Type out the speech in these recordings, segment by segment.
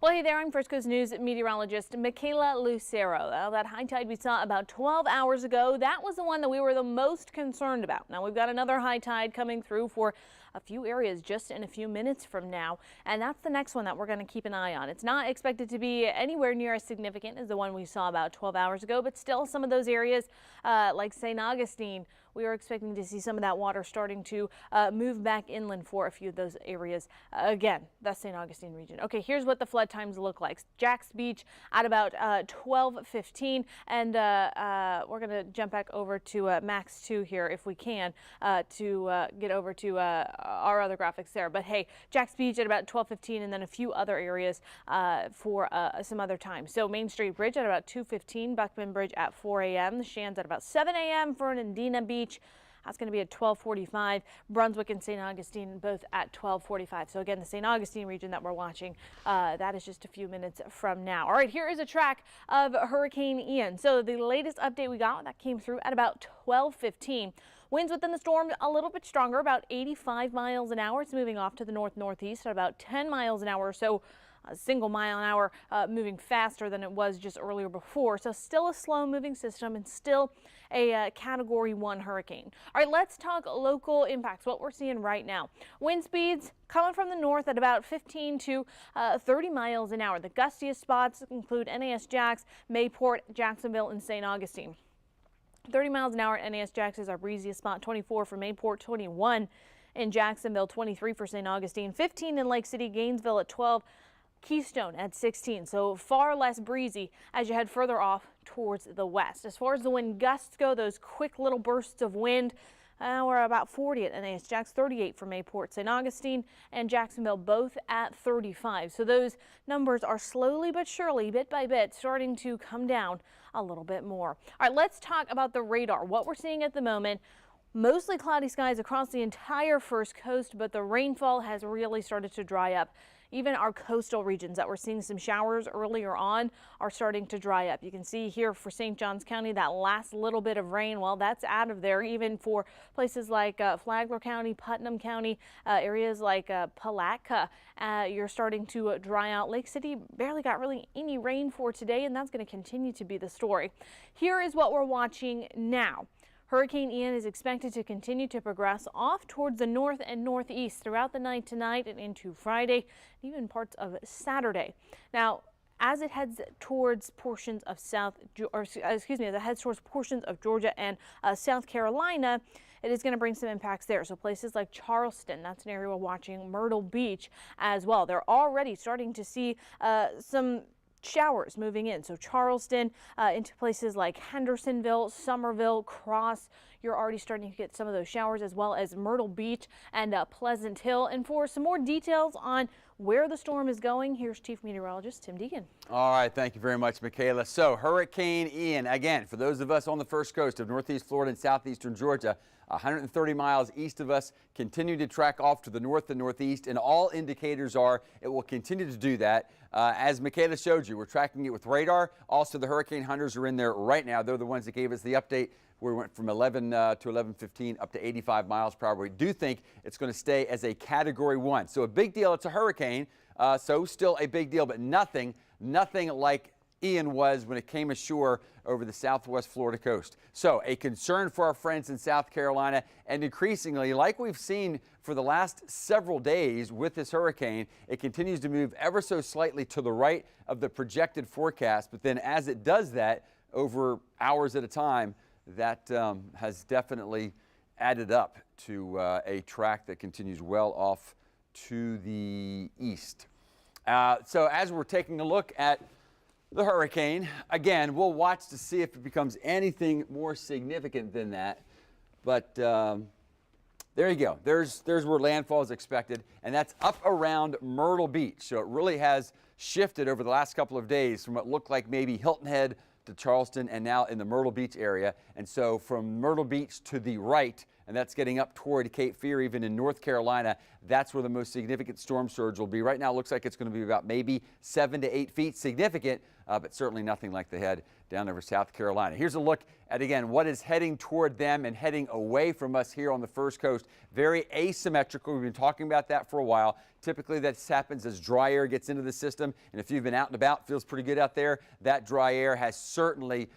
Well, hey there, I'm First Coast News meteorologist Michaela Lucero. That high tide we saw about 12 hours ago, that was the one that we were the most concerned about. Now we've got another high tide coming through for a few areas just in a few minutes from now, and that's the next one that we're going to keep an eye on. It's not expected to be anywhere near as significant as the one we saw about 12 hours ago, but still some of those areas like St. Augustine, we are expecting to see some of that water starting to move back inland for a few of those areas. Again, that's St. Augustine region. Okay, here's what the flood times look like. Jacks Beach at about 12:15, and we're going to jump back over to Max 2 here if we can to get over to our other graphics there. But hey, Jacks Beach at about 12:15, and then a few other areas for some other time. So Main Street Bridge at about 2:15, Buckman Bridge at 4 a.m., Shands at about 7 a.m., Fernandina Beach. That's going to be at 12:45. Brunswick and St. Augustine both at 12:45. So again, the St. Augustine region that we're watching, that is just a few minutes from now. All right, here is a track of Hurricane Ian. So the latest update we got that came through at about 12:15. Winds within the storm a little bit stronger, about 85 miles an hour. It's moving off to the north-northeast at about 10 miles an hour or so. A single mile an hour moving faster than it was just earlier before. So still a slow moving system and still a Category 1 hurricane. All right, let's talk local impacts, what we're seeing right now. Wind speeds coming from the north at about 15 to 30 miles an hour. The gustiest spots include NAS Jacks, Mayport, Jacksonville, and St. Augustine. 30 miles an hour at NAS Jacks is our breeziest spot, 24 for Mayport, 21 in Jacksonville, 23 for St. Augustine, 15 in Lake City, Gainesville at 12. Keystone at 16, so far less breezy as you head further off towards the west. As far as the wind gusts go, those quick little bursts of wind, we're about 40 at NAS Jacks, 38 for Mayport, St. Augustine, and Jacksonville both at 35. So those numbers are slowly but surely, bit by bit, starting to come down a little bit more. All right, let's talk about the radar. What we're seeing at the moment. Mostly cloudy skies across the entire First Coast, but the rainfall has really started to dry up. Even our coastal regions that we're seeing some showers earlier on are starting to dry up. You can see here for St. Johns County that last little bit of rain, well, that's out of there. Even for places like Flagler County, Putnam County, areas like Palatka, you're starting to dry out. Lake City barely got really any rain for today, and that's going to continue to be the story. Here is what we're watching now. Hurricane Ian is expected to continue to progress off towards the north and northeast throughout the night tonight and into Friday, and even parts of Saturday. Now, as it heads towards portions of as it heads towards portions of Georgia and South Carolina, it is going to bring some impacts there. So places like Charleston, that's an area we're watching, Myrtle Beach as well. They're already starting to see some showers moving in. So Charleston into places like Hendersonville, Somerville, Cross, you're already starting to get some of those showers, as well as Myrtle Beach and Pleasant Hill. And for some more details on where the storm is going, here's Chief Meteorologist Tim Deegan. All right, thank you very much, Michaela. So Hurricane Ian, again, for those of us on the First Coast of Northeast Florida and Southeastern Georgia, 130 miles east of us, continue to track off to the north and northeast, and all indicators are it will continue to do that. As Michaela showed you, we're tracking it with radar. Also, the hurricane hunters are in there right now. They're the ones that gave us the update. We went from 11 to 11:15 up to 85 miles per hour. We do think it's going to stay as a Category 1. So a big deal. It's a hurricane, so still a big deal, but nothing like Ian was when it came ashore over the southwest Florida coast. So a concern for our friends in South Carolina, and increasingly, like we've seen for the last several days with this hurricane, it continues to move ever so slightly to the right of the projected forecast. But then as it does that over hours at a time, that has definitely added up to a track that continues well off to the east. So as we're taking a look at the hurricane, again, we'll watch to see if it becomes anything more significant than that. But there you go. There's where landfall is expected, and that's up around Myrtle Beach. So it really has shifted over the last couple of days from what looked like maybe Hilton Head to Charleston and now in the Myrtle Beach area. And so from Myrtle Beach to the right, and that's getting up toward Cape Fear, even in North Carolina. That's where the most significant storm surge will be. Right now, it looks like it's going to be about maybe 7 to 8 feet. Significant, but certainly nothing like the head down over South Carolina. Here's a look at, again, what is heading toward them and heading away from us here on the First Coast. Very asymmetrical. We've been talking about that for a while. Typically, that happens as dry air gets into the system, and if you've been out and about, feels pretty good out there. That dry air has certainly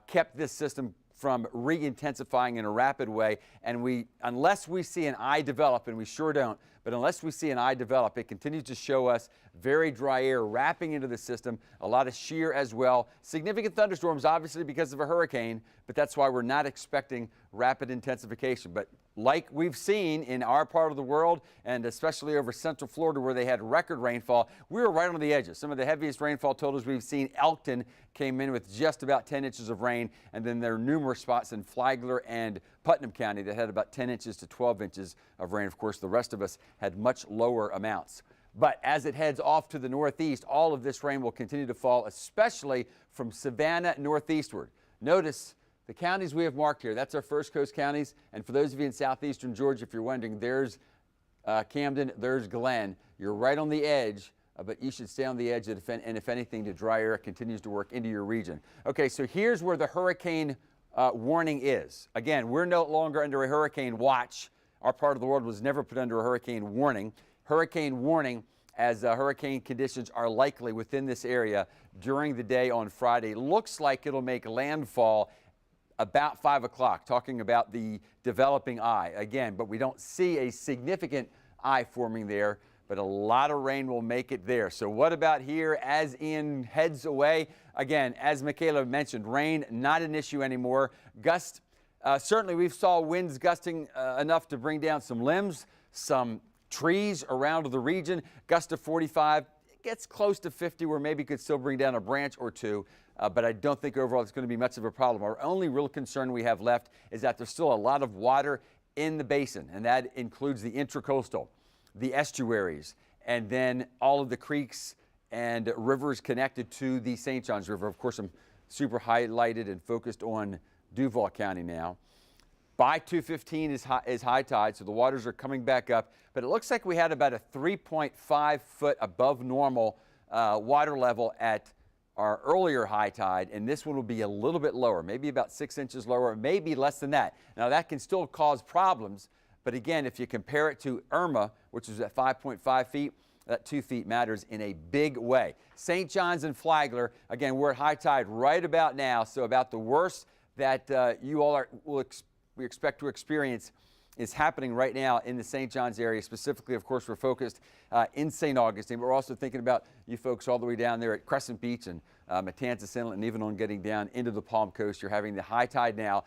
kept this system from re-intensifying in a rapid way, and unless we see an eye develop, and we sure don't, but unless we see an eye develop, it continues to show us very dry air wrapping into the system, a lot of shear as well. Significant thunderstorms, obviously, because of a hurricane, but that's why we're not expecting rapid intensification. But like we've seen in our part of the world, and especially over Central Florida where they had record rainfall, we were right on the edges. Some of the heaviest rainfall totals we've seen. Elkton came in with just about 10 inches of rain, and then there are numerous spots in Flagler and Putnam County that had about 10 inches to 12 inches of rain. Of course, the rest of us had much lower amounts. But as it heads off to the northeast, all of this rain will continue to fall, especially from Savannah northeastward. Notice the counties we have marked here. That's our First Coast counties. And for those of you in southeastern Georgia, if you're wondering, there's Camden, there's Glenn. You're right on the edge, but you should stay on the edge, and if anything, the dry air continues to work into your region. Okay, so here's where the hurricane warning is. Again, we're no longer under a hurricane watch. Our part of the world was never put under a hurricane warning. Hurricane warning as hurricane conditions are likely within this area during the day on Friday. Looks like it'll make landfall about 5 o'clock, talking about the developing eye again, but we don't see a significant eye forming there, but a lot of rain will make it there. So what about here as Ian heads away? Again, as Michaela mentioned, rain not an issue anymore. Gust, certainly we saw winds gusting enough to bring down some limbs, some trees around the region. Gust of 45, it gets close to 50 where maybe could still bring down a branch or two. But I don't think overall it's going to be much of a problem. Our only real concern we have left is that there's still a lot of water in the basin, and that includes the intracoastal, the estuaries, and then all of the creeks and rivers connected to the St. Johns River. Of course, I'm super highlighted and focused on Duval County now. By 2:15 is high tide, so the waters are coming back up. But it looks like we had about a 3.5 foot above normal water level at our earlier high tide, and this one will be a little bit lower, maybe about 6 inches lower, maybe less than that. Now that can still cause problems, but again, if you compare it to Irma, which is at 5.5 feet, that 2 feet matters in a big way. St. John's and Flagler, again, we're at high tide right about now, so about the worst that you all we expect to experience is happening right now in the St. John's area. Specifically, of course, we're focused in St. Augustine, but we're also thinking about you folks all the way down there at Crescent Beach and Matanzas Inlet, and even on getting down into the Palm Coast. You're having the high tide now.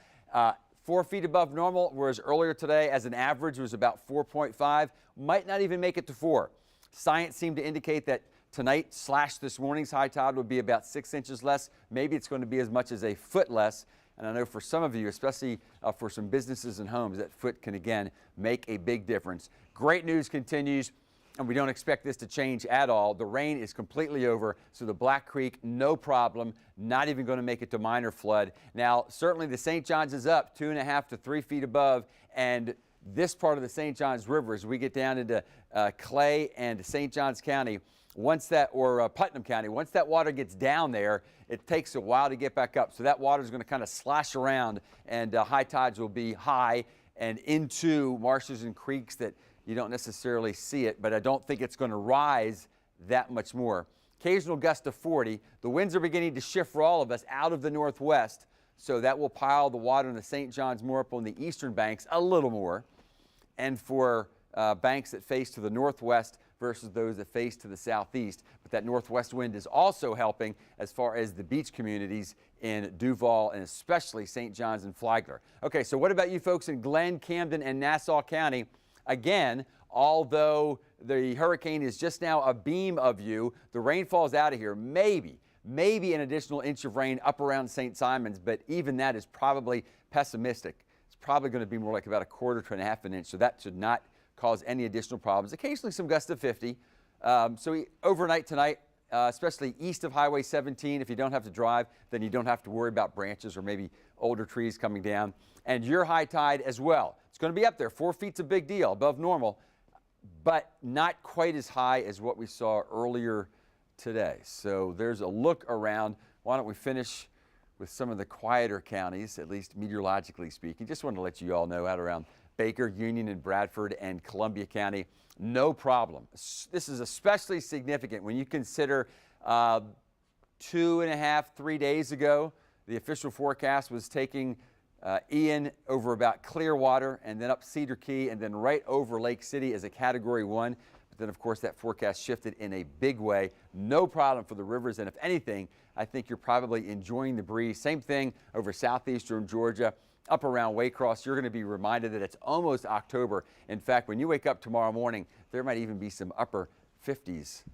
4 feet above normal, whereas earlier today, as an average, was about 4.5. Might not even make it to 4. Science seemed to indicate that tonight / this morning's high tide would be about 6 inches less. Maybe it's going to be as much as a foot less. And I know for some of you, especially for some businesses and homes, that foot can again make a big difference. Great news continues, and we don't expect this to change at all. The rain is completely over, so the Black Creek, no problem, not even going to make it to minor flood. Now, certainly the St. Johns is up 2.5 to 3 feet above, and this part of the St. Johns River, as we get down into Clay and St. Johns County, Putnam County, once that water gets down there, it takes a while to get back up. So that water is going to kind of slosh around, and high tides will be high and into marshes and creeks that you don't necessarily see it, but I don't think it's going to rise that much more. Occasional gust of 40. The winds are beginning to shift for all of us out of the northwest, so that will pile the water in the St. Johns more up on the eastern banks a little more. And for banks that face to the northwest versus those that face to the southeast. But that northwest wind is also helping as far as the beach communities in Duval and especially St. John's and Flagler. Okay, so what about you folks in Glenn, Camden, and Nassau County? Again, although the hurricane is just now a beam of you, the rainfall is out of here. Maybe an additional inch of rain up around St. Simons, but even that is probably pessimistic. It's probably going to be more like about 1/4 to 1/2 an inch, so that should not cause any additional problems. Occasionally some gusts of 50. Overnight tonight, especially east of Highway 17. If you don't have to drive, then you don't have to worry about branches or maybe older trees coming down. And your high tide as well. It's going to be up there. 4 feet's a big deal, above normal, but not quite as high as what we saw earlier today. So there's a look around. Why don't we finish with some of the quieter counties, at least meteorologically speaking. Just wanted to let you all know out around Baker, Union, and Bradford and Columbia County, no problem. This is especially significant when you consider 2.5, 3 days ago, the official forecast was taking Ian over about Clearwater and then up Cedar Key and then right over Lake City as a Category 1. But then, of course, that forecast shifted in a big way. No problem for the rivers, and if anything, I think you're probably enjoying the breeze. Same thing over southeastern Georgia, up around Waycross. You're going to be reminded that it's almost October. In fact, when you wake up tomorrow morning, there might even be some upper 50s